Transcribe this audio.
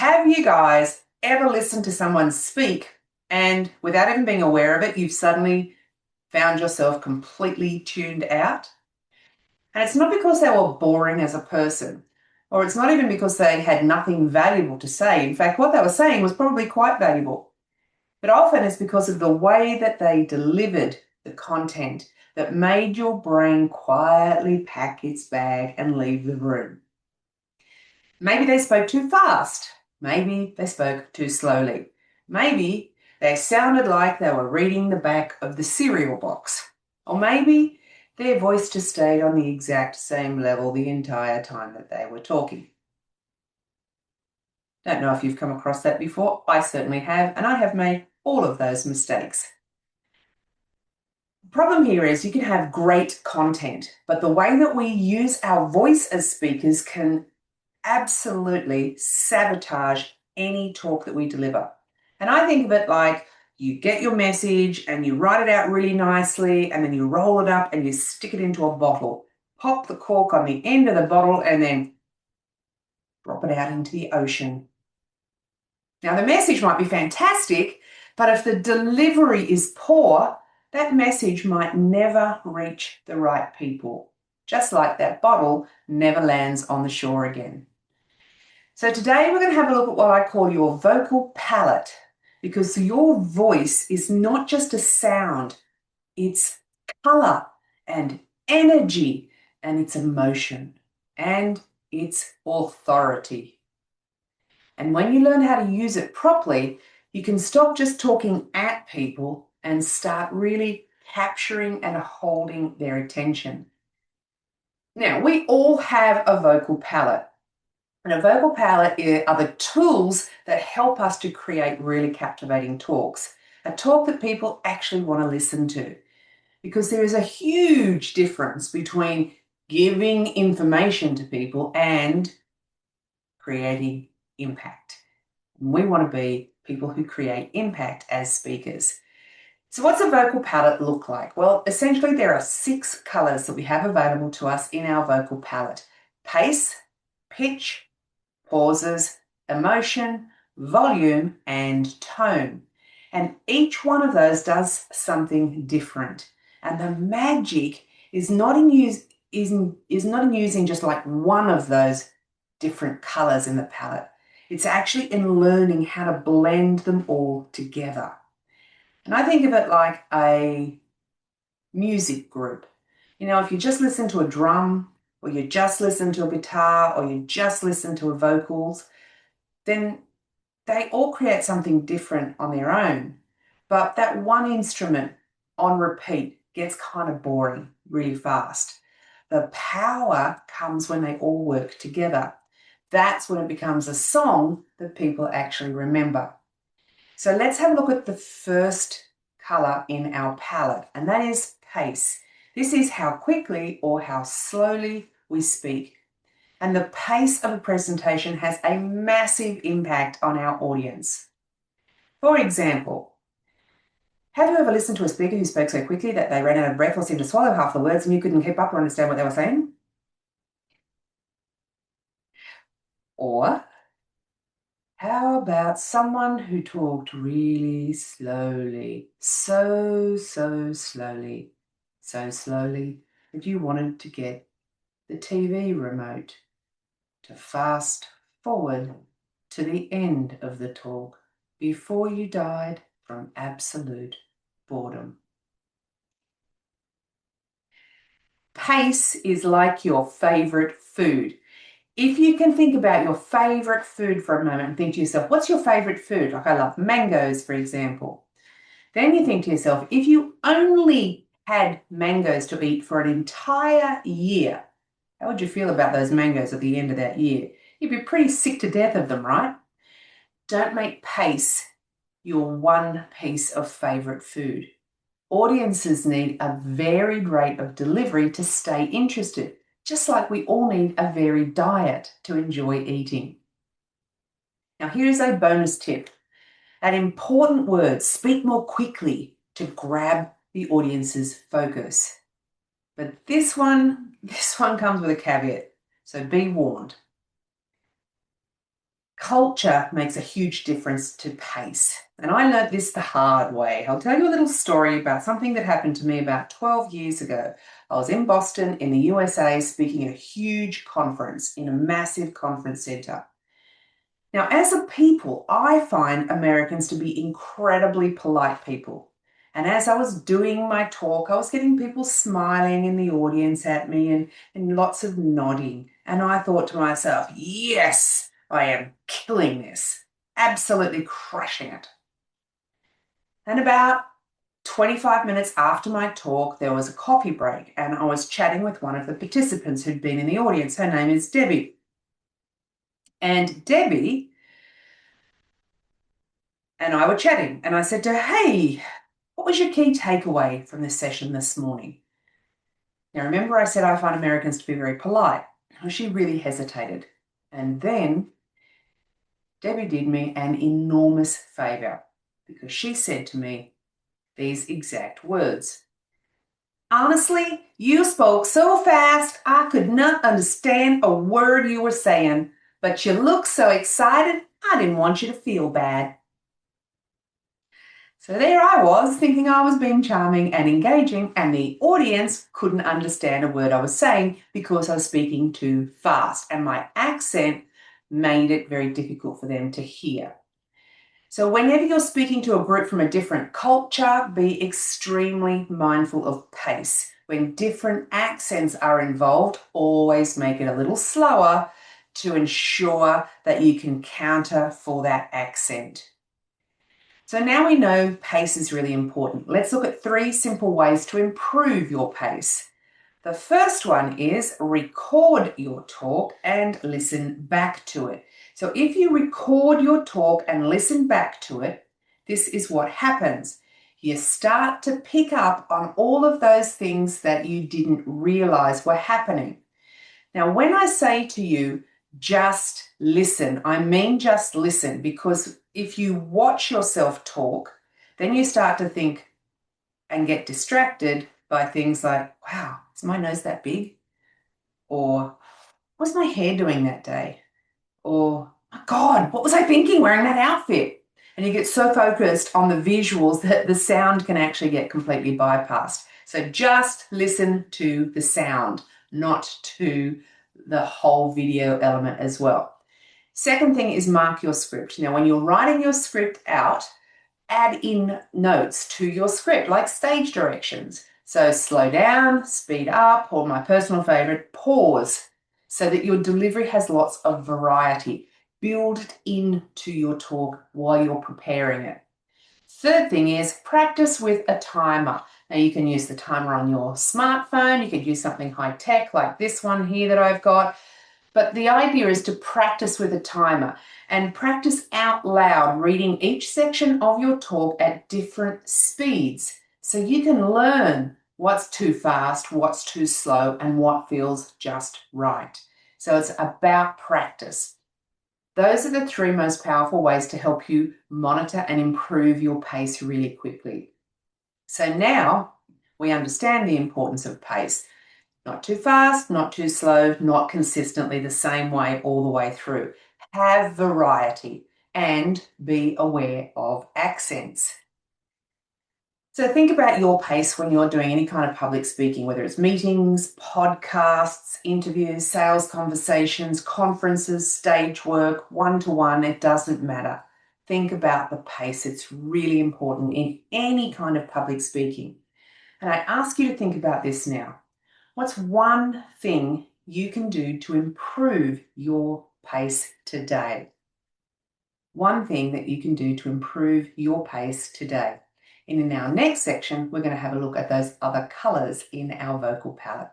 Have you guys ever listened to someone speak and without even being aware of it, you've suddenly found yourself completely tuned out? And it's not because they were boring as a person, or it's not even because they had nothing valuable to say. In fact, what they were saying was probably quite valuable. But often it's because of the way that they delivered the content that made your brain quietly pack its bag and leave the room. Maybe they spoke too fast. Maybe they spoke too slowly. Maybe they sounded like they were reading the back of the cereal box. Or maybe their voice just stayed on the exact same level the entire time that they were talking. Don't know if you've come across that before. I certainly have, and I have made all of those mistakes. The problem here is you can have great content, but the way that we use our voice as speakers can absolutely sabotage any talk that we deliver. And I think of it like you get your message and you write it out really nicely and then you roll it up and you stick it into a bottle, pop the cork on the end of the bottle and then drop it out into the ocean. Now, the message might be fantastic, but if the delivery is poor, that message might never reach the right people, just like that bottle never lands on the shore again. So today we're going to have a look at what I call your vocal palate, because your voice is not just a sound, it's color and energy and it's emotion and it's authority. And when you learn how to use it properly, you can stop just talking at people and start really capturing and holding their attention. Now, we all have a vocal palate. And a vocal palate are the tools that help us to create really captivating talks, a talk that people actually want to listen to. Because there is a huge difference between giving information to people and creating impact. And we want to be people who create impact as speakers. So what's a vocal palette look like? Well, essentially there are 6 colors that we have available to us in our vocal palette: pace, pitch, pauses, emotion, volume, and tone. And each one of those does something different. And the magic is not in using just like one of those different colors in the palette. It's actually in learning how to blend them all together. And I think of it like a music group. You know, if you just listen to a drum, or you just listen to a guitar, or you just listen to vocals, then they all create something different on their own. But that one instrument on repeat gets kind of boring really fast. The power comes when they all work together. That's when it becomes a song that people actually remember. So let's have a look at the first color in our palette, and that is pace. This is how quickly or how slowly we speak. And the pace of a presentation has a massive impact on our audience. For example, have you ever listened to a speaker who spoke so quickly that they ran out of breath or seemed to swallow half the words and you couldn't keep up or understand what they were saying? Or how about someone who talked really slowly, so slowly that you wanted to get the TV remote to fast forward to the end of the talk before you died from absolute boredom? Pace is like your favorite food. If you can think about your favorite food for a moment and think to yourself, what's your favorite food? Like I love mangoes, for example. Then you think to yourself, if you only had mangoes to eat for an entire year, how would you feel about those mangoes at the end of that year? You'd be pretty sick to death of them, right? Don't make pace your one piece of favorite food. Audiences need a varied rate of delivery to stay interested, just like we all need a varied diet to enjoy eating. Now, here's a bonus tip. At important words, speak more quickly to grab the audience's focus. But this one comes with a caveat, so be warned. Culture makes a huge difference to pace. And I learned this the hard way. I'll tell you a little story about something that happened to me about 12 years ago. I was in Boston in the USA speaking at a huge conference in a massive conference center. Now, as a people, I find Americans to be incredibly polite people. And as I was doing my talk, I was getting people smiling in the audience at me and lots of nodding. And I thought to myself, yes, I am killing this, absolutely crushing it. And about 25 minutes after my talk, there was a coffee break, and I was chatting with one of the participants who'd been in the audience. Her name is Debbie. And Debbie and I were chatting, and I said to her, hey, what was your key takeaway from this session this morning? Now, remember I said I find Americans to be very polite. Well, she really hesitated. And then Debbie did me an enormous favor because she said to me these exact words. Honestly, you spoke so fast I could not understand a word you were saying, but you looked so excited I didn't want you to feel bad. So there I was, thinking I was being charming and engaging, and the audience couldn't understand a word I was saying because I was speaking too fast, and my accent made it very difficult for them to hear. So whenever you're speaking to a group from a different culture, be extremely mindful of pace. When different accents are involved, always make it a little slower to ensure that you can counter for that accent. So now we know pace is really important. Let's look at 3 simple ways to improve your pace. The first one is record your talk and listen back to it. So if you record your talk and listen back to it, this is what happens. You start to pick up on all of those things that you didn't realize were happening. Now, when I say to you, just listen, I mean just listen, because if you watch yourself talk, then you start to think and get distracted by things like, wow, is my nose that big? Or what's my hair doing that day? Or, my God, what was I thinking wearing that outfit? And you get so focused on the visuals that the sound can actually get completely bypassed. So just listen to the sound, not to the whole video element as well. Second thing is mark your script. Now, when you're writing your script out, add in notes to your script, like stage directions. So slow down, speed up, or my personal favorite, pause, so that your delivery has lots of variety. Build it into your talk while you're preparing it. Third thing is practice with a timer. Now you can use the timer on your smartphone, you could use something high tech like this one here that I've got, but the idea is to practice with a timer and practice out loud, reading each section of your talk at different speeds so you can learn what's too fast, what's too slow, and what feels just right. So it's about practice. Those are the 3 most powerful ways to help you monitor and improve your pace really quickly. So now we understand the importance of pace. Not too fast, not too slow, not consistently the same way all the way through. Have variety and be aware of accents. So think about your pace when you're doing any kind of public speaking, whether it's meetings, podcasts, interviews, sales conversations, conferences, stage work, one-to-one, it doesn't matter. Think about the pace. It's really important in any kind of public speaking. And I ask you to think about this now. What's one thing you can do to improve your pace today? One thing that you can do to improve your pace today. And in our next section, we're going to have a look at those other colours in our vocal palette.